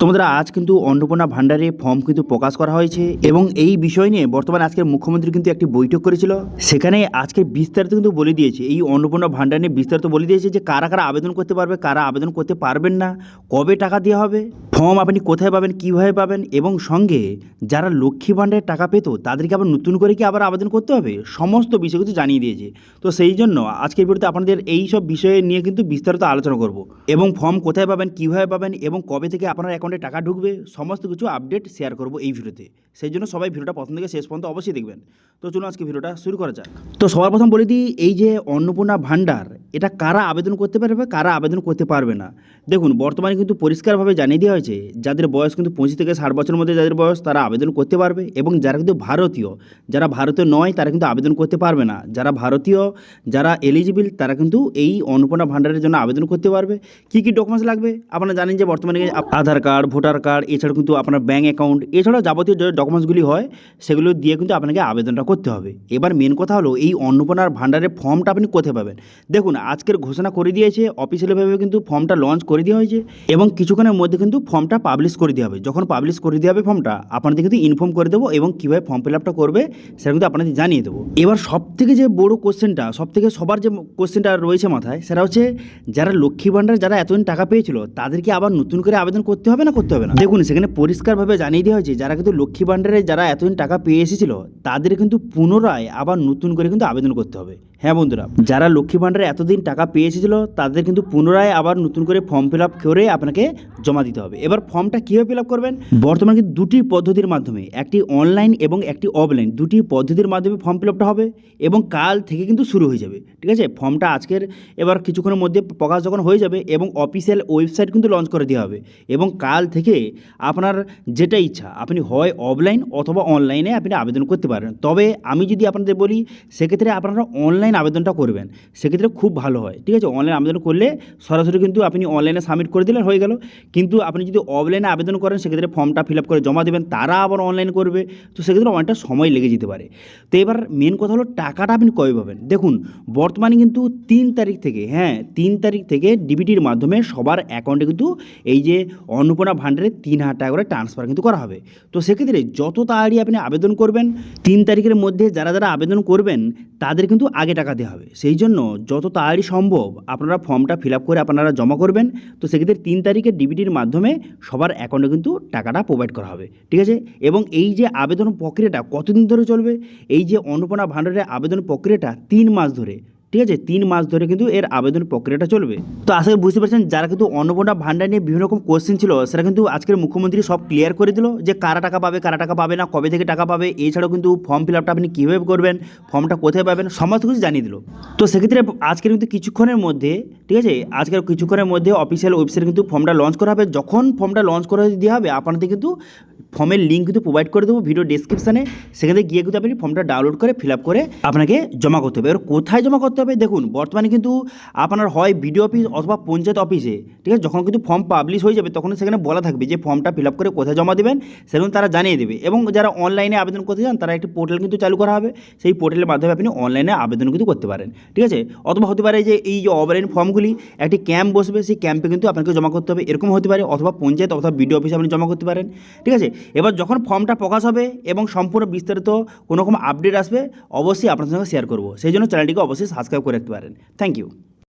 তোমাদের আজ কিন্তু অন্নপূর্ণা ভান্ডারে ফর্ম কিন্তু প্রকাশ করা হয়েছে এবং এই বিষয় নিয়ে বর্তমানে আজকের মুখ্যমন্ত্রী কিন্তু একটি বৈঠক করেছিল। সেখানে আজকে বিস্তারিত কিন্তু বলে দিয়েছে, এই অন্নপূর্ণা ভান্ডার নিয়ে বিস্তারিত বলে দিয়েছে যে কারা কারা আবেদন করতে পারবে, কারা আবেদন করতে পারবেন না, কবে টাকা দেওয়া হবে, ফর্ম আপনি কোথায় পাবেন, কীভাবে পাবেন, এবং সঙ্গে যারা লক্ষ্মী ভান্ডারের টাকা পেত তাদেরকে আবার নতুন করে কি আবার আবেদন করতে হবে, সমস্ত বিষয় কিন্তু জানিয়ে দিয়েছে। তো সেই জন্য আজকের ভিডিওতে আপনাদের এই সব বিষয়ে নিয়ে কিন্তু বিস্তারিত আলোচনা করব এবং ফর্ম কোথায় পাবেন, কীভাবে পাবেন এবং কবে থেকে আপনার অ্যাকাউন্টে টাকা ঢুকবে, সমস্ত কিছু আপডেট শেয়ার করব এই ভিডিওতে। সেই জন্য সবাই ভিডিওটা প্রথম থেকে শেষ পর্যন্ত অবশ্যই দেখবেন। তো চলুন আজকে ভিডিওটা শুরু করা যাক। তো সবার প্রথম বলে দিই, এই যে অন্নপূর্ণা ভান্ডার, এটা কারা আবেদন করতে পারবে, কারা আবেদন করতে পারবে না। দেখুন, বর্তমানে কিন্তু পরিষ্কারভাবে জানিয়ে দেওয়া হয়েছে যাদের বয়স কিন্তু 25 থেকে 60 বছরের মধ্যে যাদের বয়স তারা আবেদন করতে পারবে, এবং যারা কিন্তু ভারতীয়, যারা ভারতীয় নয় তারা কিন্তু আবেদন করতে পারবে না। যারা ভারতীয়, যারা এলিজিবল তারা কিন্তু এই অন্নপূর্ণা ভান্ডারের জন্য আবেদন করতে পারবে। কী কী ডকুমেন্টস লাগবে আপনারা জানেন যে বর্তমানে আধার কার্ড, ভোটার কার্ড, এছাড়াও কিন্তু আপনার ব্যাঙ্ক অ্যাকাউন্ট, এছাড়াও যাবতীয় যে ডকুমেন্টসগুলি হয় সেগুলো দিয়ে কিন্তু আপনাকে আবেদনটা করতে হবে। এবার মেন কথা হলো এই অন্নপূর্ণার ভান্ডারের ফর্মটা আপনি কোথায় পাবেন। দেখুন, আজকের ঘোষণা করে দিয়েছে, অফিসিয়ালিভাবে কিন্তু ফর্মটা লঞ্চ করে দেওয়া হয়েছে এবং কিছুক্ষণের মধ্যে কিন্তু ফর্মটা পাবলিশ করে দেওয়া হবে। যখন পাবলিশ করে দেওয়া হবে ফর্মটা, আপনাদের কিন্তু ইনফর্ম করে দেবো এবং কীভাবে ফর্ম ফিল আপটা করবে সেটা কিন্তু আপনাদের জানিয়ে দেবো। এবার সবথেকে যে বড় কোশ্চেনটা, সবথেকে সবার যে কোশ্চেনটা রয়েছে মাথায়, সেটা হচ্ছে যারা লক্ষ্মী ভান্ডার যারা এতদিন টাকা পেয়েছিল তাদেরকে আবার নতুন করে আবেদন করতে হবে না, করতে হবে না। দেখুন, সেখানে পরিষ্কারভাবে জানিয়ে দেওয়া হয়েছে যারা কিন্তু লক্ষ্মী ভান্ডারে যারা এতদিন টাকা পেয়ে এসেছিল তাদের কিন্তু পুনরায় আবার নতুন করে কিন্তু আবেদন করতে হবে। হ্যাঁ বন্ধুরা, যারা লক্ষ্মী ভান্ডারে এতদিন টাকা পেয়ে এসেছিল তাদের কিন্তু পুনরায় আবার নতুন করে ফর্ম ফিল আপ করে আপনাকে জমা দিতে হবে। এবার ফর্মটা কীভাবে ফিল আপ করবেন, বর্তমানে কিন্তু দুটি পদ্ধতির মাধ্যমে, একটি অনলাইন এবং একটি অফলাইন, দুটি পদ্ধতির মাধ্যমে ফর্ম ফিল আপটা হবে এবং কাল থেকে কিন্তু শুরু হয়ে যাবে। ঠিক আছে, ফর্মটা আজকের এবার কিছুক্ষণের মধ্যে প্রকাশ যখন হয়ে যাবে এবং অফিসিয়াল ওয়েবসাইট কিন্তু লঞ্চ করে দেওয়া হবে এবং কাল থেকে আপনার যেটা ইচ্ছা আপনি হয় অফলাইন অথবা অনলাইনে আপনি আবেদন করতে পারেন। তবে আমি যদি আপনাদের বলি সেক্ষেত্রে আপনারা অনলাইন আবেদনটা করবেন, সেক্ষেত্রে খুব ভালো হয়। ঠিক আছে, অনলাইন আবেদন করলে সরাসরি কিন্তু আপনি অনলাইনে সাবমিট করে দিলেন, হয়ে গেল। কিন্তু আপনি যদি অফলাইনে আবেদন করেন সেক্ষেত্রে ফর্মটা ফিল আপ করে জমা দেবেন, তারা আবার অনলাইন করবে, তো সেক্ষেত্রে অনেকটা সময় লেগে যেতে পারে। তো এবার মেন কথা হলো টাকাটা আপনি কবে পাবেন। দেখুন, বর্তমানে কিন্তু 3 তারিখ থেকে, 3 তারিখ থেকে ডিবিটির মাধ্যমে সবার অ্যাকাউন্টে কিন্তু এই যে অন্নপূর্ণা ভান্ডারে 3,000 টাকা করে ট্রান্সফার কিন্তু করা হবে। তো সেক্ষেত্রে যত তাড়াতাড়ি আপনি আবেদন করবেন, 3 তারিখের মধ্যে যারা যারা আবেদন করবেন তাদের কিন্তু আগে টাকা দেওয়া হবে। সেই জন্য যত তাড়াতাড়ি সম্ভব আপনারা ফর্মটা ফিল আপ করে আপনারা জমা করবেন। তো সেক্ষেত্রে 3 তারিখে ডিবিটির মাধ্যমে সবার অ্যাকাউন্টে কিন্তু টাকাটা প্রোভাইড করা হবে। ঠিক আছে, এবং এই যে আবেদন প্রক্রিয়াটা কতদিন ধরে চলবে, এই যে অন্নপূর্ণা ভান্ডারের আবেদন প্রক্রিয়াটা 3 মাস ধরে, ঠিক আছে, 3 মাস ধরে কিন্তু এর আবেদন প্রক্রিয়াটা চলবে। তো আশা করি বুঝতে পারছেন, যারা কিন্তু অন্নপূর্ণা ভান্ডার নিয়ে বিভিন্ন রকম কোশ্চেন ছিল সেটা কিন্তু আজকের মুখ্যমন্ত্রী সব ক্লিয়ার করে দিল যে কারা টাকা পাবে, কারা টাকা পাবে না, কবে থেকে টাকা পাবে, এছাড়াও কিন্তু ফর্ম ফিল আপটা আপনি কীভাবে করবেন, ফর্মটা কোথায় পাবেন, সমস্ত কিছু জানিয়ে দিল। তো সেক্ষেত্রে আজকের কিন্তু কিছুক্ষণের মধ্যে, ঠিক আছে, আজকের কিছুক্ষণের মধ্যে অফিসিয়াল ওয়েবসাইটে কিন্তু ফর্মটা লঞ্চ করা হবে। যখন ফর্মটা লঞ্চ করে দেওয়া হবে আপনাদের কিন্তু ফর্মের লিঙ্ক কিন্তু প্রোভাইড করে দেবো ভিডিও ডেসক্রিপশানে, সেখানে গিয়ে কিন্তু আপনি ফর্মটা ডাউনলোড করে ফিল আপ করে আপনাকে জমা করতে হবে। এবার কোথায় জমা করতে হবে, দেখুন বর্তমানে কিন্তু আপনার হয় বিডিও অফিস অথবা পঞ্চায়েত অফিসে, ঠিক আছে, যখন কিন্তু ফর্ম পাবলিশ হয়ে যাবে তখন সেখানে বলা থাকবে যে ফর্মটা ফিল আপ করে কোথায় জমা দেবেন, সেখানে তারা জানিয়ে দেবে। এবং যারা অনলাইনে আবেদন করতে চান তারা একটি পোর্টাল কিন্তু চালু করা হবে, সেই পোর্টালের মাধ্যমে আপনি অনলাইনে আবেদন কিন্তু করতে পারেন। ঠিক আছে, অথবা হতে পারে যে এই যে অফলাইন ফর্মগুলি একটি ক্যাম্প বসবে, সেই ক্যাম্পে কিন্তু আপনাকে জমা করতে হবে, এরকম হতে পারে, অথবা পঞ্চায়েত অথবা বিডিও অফিসে আপনি জমা করতে পারেন। ঠিক আছে, এবার যখন ফর্মটা প্রকাশ হবে এবং সম্পূর্ণ বিস্তারিত কোনো রকম আপডেট আসবে অবশ্যই আপনার সঙ্গে শেয়ার করব। সেই জন্য চ্যানেলটিকে অবশ্যই সাবস্ক্রাইব করে রাখতে পারেন। Thank you.